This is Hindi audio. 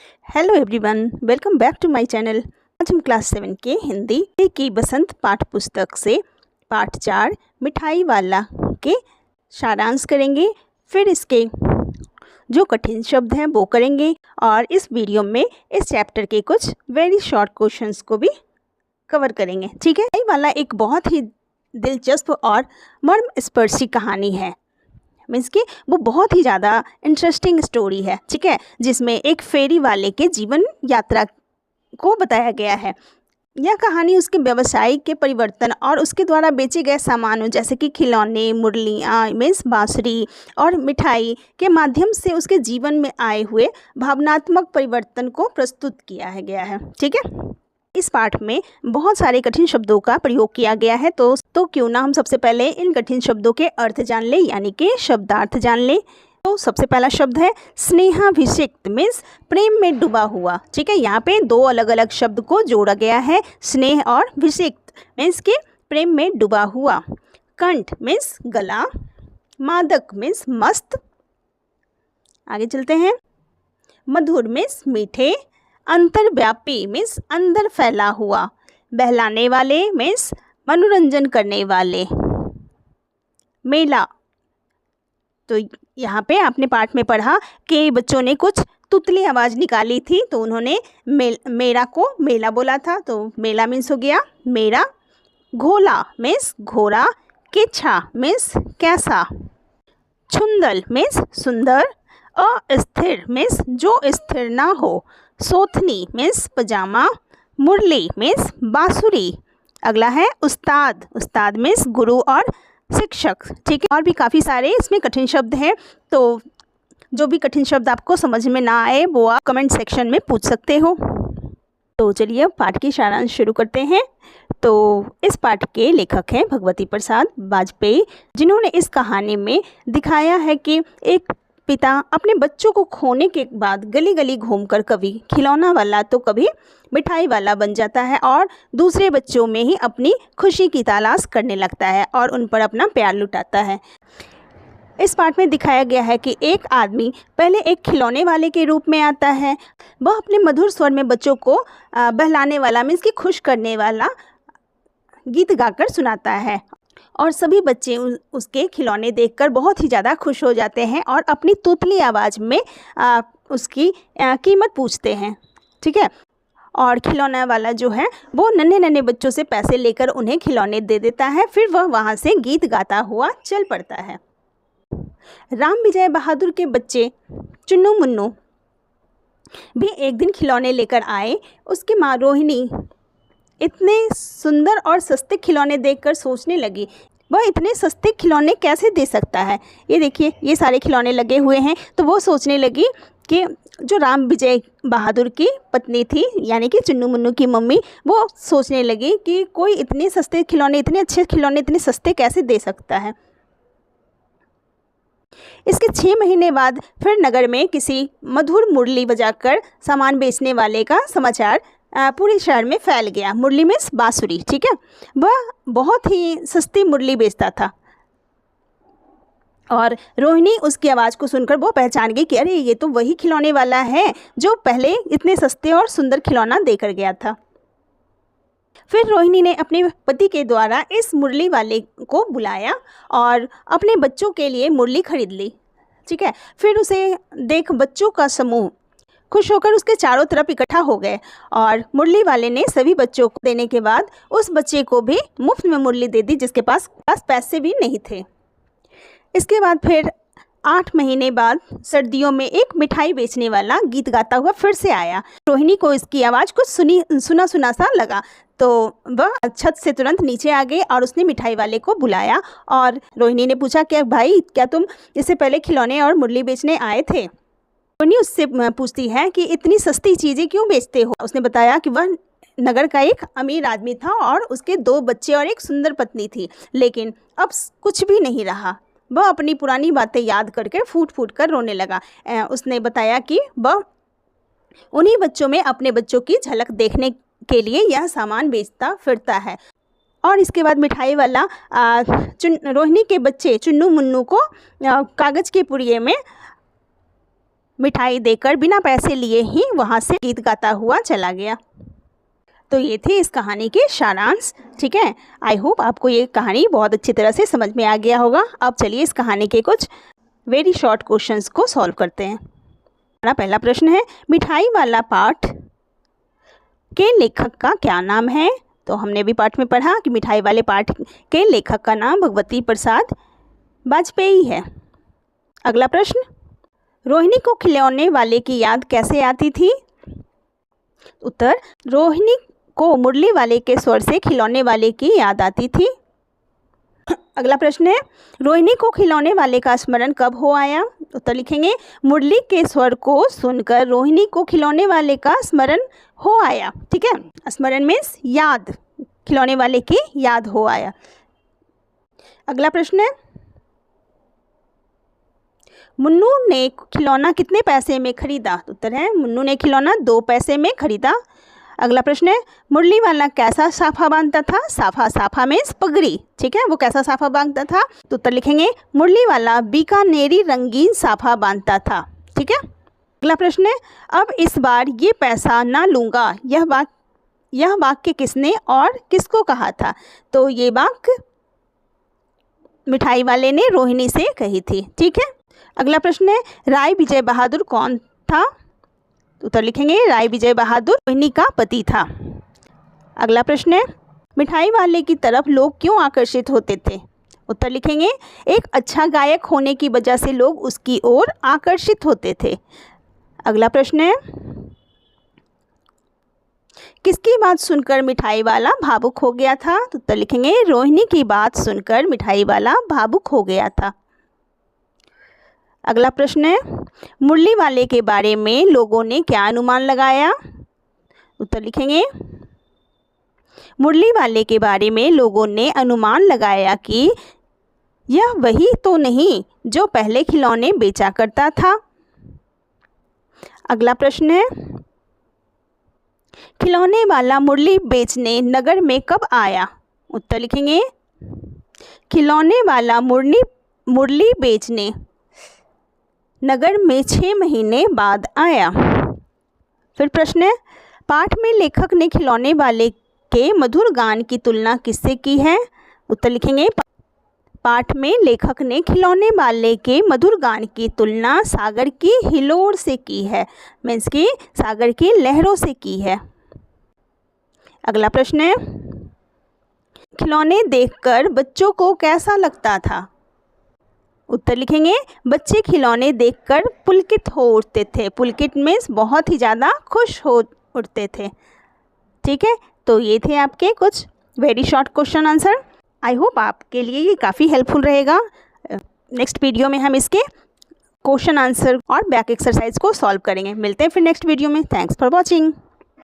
Hello everyone, welcome back to my channel. आज हम क्लास 7 के हिंदी की बसंत पाठ पुस्तक से पाठ 4 मिठाई वाला के सारांश करेंगे। फिर इसके जो कठिन शब्द हैं वो करेंगे और इस वीडियो में इस चैप्टर के कुछ वेरी शॉर्ट क्वेश्चंस को भी कवर करेंगे। ठीक है, मिठाई वाला एक बहुत ही दिलचस्प और मर्मस्पर्शी कहानी है। मीन्स कि वो बहुत ही ज़्यादा इंटरेस्टिंग स्टोरी है। ठीक है, जिसमें एक फेरी वाले के जीवन यात्रा को बताया गया है। यह कहानी उसके व्यवसाय के परिवर्तन और उसके द्वारा बेचे गए सामानों जैसे कि खिलौने, मुरलियाँ, मीन्स बांसुरी और मिठाई के माध्यम से उसके जीवन में आए हुए भावनात्मक परिवर्तन को प्रस्तुत किया गया है। ठीक है, इस पाठ में बहुत सारे कठिन शब्दों का प्रयोग किया गया है, तो क्यों ना हम सबसे पहले इन कठिन शब्दों के अर्थ जान ले, यानी कि शब्दार्थ जान ले। तो सबसे पहला शब्द है स्नेहाभिषिक्त, मीन्स प्रेम में डूबा हुआ। ठीक है, यहाँ पे दो अलग अलग शब्द को जोड़ा गया है, स्नेह और भिषिक्त मीन्स के प्रेम में डूबा हुआ। कंठ मीन्स गला, मादक मीन्स मस्त। आगे चलते हैं। मधुर मीन्स मीठे, अंतर्व्यापी मीन्स अंदर फैला हुआ, बहलाने वाले मीन्स मनोरंजन करने वाले। मेला, तो यहाँ पे आपने पाठ में पढ़ा कि बच्चों ने कुछ तुतली आवाज़ निकाली थी, तो उन्होंने मेरा को मेला बोला था, तो मेला मीन्स हो गया मेरा। घोला मीन्स घोड़ा, किच्छा मीन्स कैसा, छुंदल मीन्स सुंदर, अस्थिर मीन्स जो स्थिर ना हो, सोथनी मीन्स पजामा, मुरली मीन्स बांसुरी। अगला है उस्ताद, उस्ताद मीन्स गुरु और शिक्षक। ठीक है, और भी काफ़ी सारे इसमें कठिन शब्द हैं, तो जो भी कठिन शब्द आपको समझ में ना आए वो आप कमेंट सेक्शन में पूछ सकते हो। तो चलिए अब पाठ की सारांश शुरू करते हैं। तो इस पाठ के लेखक हैं भगवती प्रसाद वाजपेयी, जिन्होंने इस कहानी में दिखाया है कि एक पिता अपने बच्चों को खोने के बाद गली गली घूमकर कभी खिलौना वाला तो कभी मिठाई वाला बन जाता है और दूसरे बच्चों में ही अपनी खुशी की तलाश करने लगता है और उन पर अपना प्यार लुटाता है। इस पाठ में दिखाया गया है कि एक आदमी पहले एक खिलौने वाले के रूप में आता है। वह अपने मधुर स्वर में बच्चों को बहलाने वाला मीन्स कि खुश करने वाला गीत गाकर सुनाता है और सभी बच्चे उसके खिलौने देखकर बहुत ही ज़्यादा खुश हो जाते हैं और अपनी तोतली आवाज़ में उसकी कीमत पूछते हैं। ठीक है, और खिलौना वाला जो है वो नन्हे नन्हे बच्चों से पैसे लेकर उन्हें खिलौने दे देता है, फिर वह वहाँ से गीत गाता हुआ चल पड़ता है। राम विजय बहादुर के बच्चे चुन्नू मुन्नू भी एक दिन खिलौने लेकर आए। उसकी माँ रोहिणी इतने सुंदर और सस्ते खिलौने देखकर सोचने लगी, वह इतने सस्ते खिलौने कैसे दे सकता है। ये देखिए, ये सारे खिलौने लगे हुए हैं। तो वो सोचने लगी कि जो राम विजय बहादुर की पत्नी थी, यानी कि चुन्नू मुन्नू की मम्मी, वो सोचने लगी कि कोई इतने सस्ते खिलौने, इतने अच्छे खिलौने इतने सस्ते कैसे दे सकता है। इसके 6 महीने बाद फिर नगर में किसी मधुर मुरली बजाकर सामान बेचने वाले का समाचार पूरे शहर में फैल गया। मुरली मीन्स बांसुरी। ठीक है, वह बहुत ही सस्ती मुरली बेचता था और रोहिणी उसकी आवाज़ को सुनकर वो पहचान गई कि अरे ये तो वही खिलौने वाला है जो पहले इतने सस्ते और सुंदर खिलौना देकर गया था। फिर रोहिणी ने अपने पति के द्वारा इस मुरली वाले को बुलाया और अपने बच्चों के लिए मुरली खरीद ली। ठीक है, फिर उसे देख बच्चों का समूह खुश होकर उसके चारों तरफ इकट्ठा हो गए और मुरली वाले ने सभी बच्चों को देने के बाद उस बच्चे को भी मुफ्त में मुरली दे दी जिसके पास पैसे भी नहीं थे। इसके बाद फिर 8 महीने बाद सर्दियों में एक मिठाई बेचने वाला गीत गाता हुआ फिर से आया। रोहिणी को इसकी आवाज़ कुछ सुना सुना सा लगा, तो वह छत से तुरंत नीचे आ गई और उसने मिठाई वाले को बुलाया और रोहिणी ने पूछा कि भाई, क्या तुम इससे पहले खिलौने और मुरली बेचने आए थे। रोहिणी उससे पूछती है कि इतनी सस्ती चीज़ें क्यों बेचते हो। उसने बताया कि वह नगर का एक अमीर आदमी था और उसके 2 बच्चे और एक सुंदर पत्नी थी, लेकिन अब कुछ भी नहीं रहा। वह अपनी पुरानी बातें याद करके फूट फूट कर रोने लगा। उसने बताया कि वह उन्हीं बच्चों में अपने बच्चों की झलक देखने के लिए यह सामान बेचता फिरता है। और इसके बाद मिठाई वाला रोहिणी के बच्चे चुन्नू मुन्नू को कागज़ के पुड़िये में मिठाई देकर बिना पैसे लिए ही वहाँ से गीत गाता हुआ चला गया। तो ये थे इस कहानी के सारांश। ठीक है, आई होप आपको ये कहानी बहुत अच्छी तरह से समझ में आ गया होगा। अब चलिए इस कहानी के कुछ वेरी शॉर्ट क्वेश्चंस को सॉल्व करते हैं। हमारा पहला प्रश्न है, मिठाई वाला पाठ के लेखक का क्या नाम है? तो हमने भी पाठ में पढ़ा कि मिठाई वाले पाठ के लेखक का नाम भगवती प्रसाद वाजपेयी है। अगला प्रश्न, रोहिणी को खिलौने वाले की याद कैसे आती थी? उत्तर, रोहिणी को मुरली वाले के स्वर से खिलौने वाले की याद आती थी। अगला प्रश्न है, रोहिणी को खिलौने वाले का स्मरण कब हो आया? उत्तर लिखेंगे, मुरली के स्वर को सुनकर रोहिणी को खिलौने वाले का स्मरण हो आया। ठीक है, स्मरण मीन्स याद, खिलौने वाले की याद हो आया। अगला प्रश्न है, मुन्नू ने खिलौना कितने पैसे में खरीदा? उत्तर है, मुन्नू ने खिलौना 2 पैसे में खरीदा। अगला प्रश्न है, मुरली वाला कैसा साफा बांधता था? साफा मीन्स पगड़ी। ठीक है, वो कैसा साफा बांधता था? तो उत्तर लिखेंगे, मुरली वाला बीकानेरी रंगीन साफा बांधता था। ठीक है। अगला प्रश्न है, अब इस बार ये पैसा ना लूँगा, यह वाक्य किसने और किसको कहा था? तो ये वाक्य मिठाई वाले ने रोहिणी से कही थी। ठीक है। अगला प्रश्न है, राय विजय बहादुर कौन था? उत्तर लिखेंगे, राय विजय बहादुर रोहिणी का पति था। अगला प्रश्न है, मिठाई वाले की तरफ लोग क्यों आकर्षित होते थे? उत्तर लिखेंगे, एक अच्छा गायक होने की वजह से लोग उसकी ओर आकर्षित होते थे। अगला प्रश्न है, किसकी बात सुनकर मिठाई वाला भावुक हो गया था? उत्तर लिखेंगे, रोहिणी की बात सुनकर मिठाई वाला भावुक हो गया था। अगला प्रश्न है, मुरली वाले के बारे में लोगों ने क्या अनुमान लगाया? उत्तर लिखेंगे, मुरली वाले के बारे में लोगों ने अनुमान लगाया कि यह वही तो नहीं जो पहले खिलौने बेचा करता था। अगला प्रश्न है, खिलौने वाला मुरली बेचने नगर में कब आया? उत्तर लिखेंगे, खिलौने वाला मुरली बेचने नगर में 6 महीने बाद आया। फिर प्रश्न है, पाठ में लेखक ने खिलौने वाले के मधुर गान की तुलना किससे की है? उत्तर लिखेंगे, पाठ में लेखक ने खिलौने वाले के मधुर गान की तुलना सागर की हिलोर से की है, मीन्स कि सागर की लहरों से की है। अगला प्रश्न है, खिलौने देखकर बच्चों को कैसा लगता था? उत्तर लिखेंगे, बच्चे खिलौने देखकर पुलकित हो उठते थे। पुलकित मीन्स बहुत ही ज़्यादा खुश हो उठते थे। ठीक है, तो ये थे आपके कुछ very short question answer. I hope आपके लिए ये काफ़ी हेल्पफुल रहेगा। नेक्स्ट वीडियो में हम इसके क्वेश्चन आंसर और बैक एक्सरसाइज को सॉल्व करेंगे। मिलते हैं फिर नेक्स्ट वीडियो में। Thanks for watching.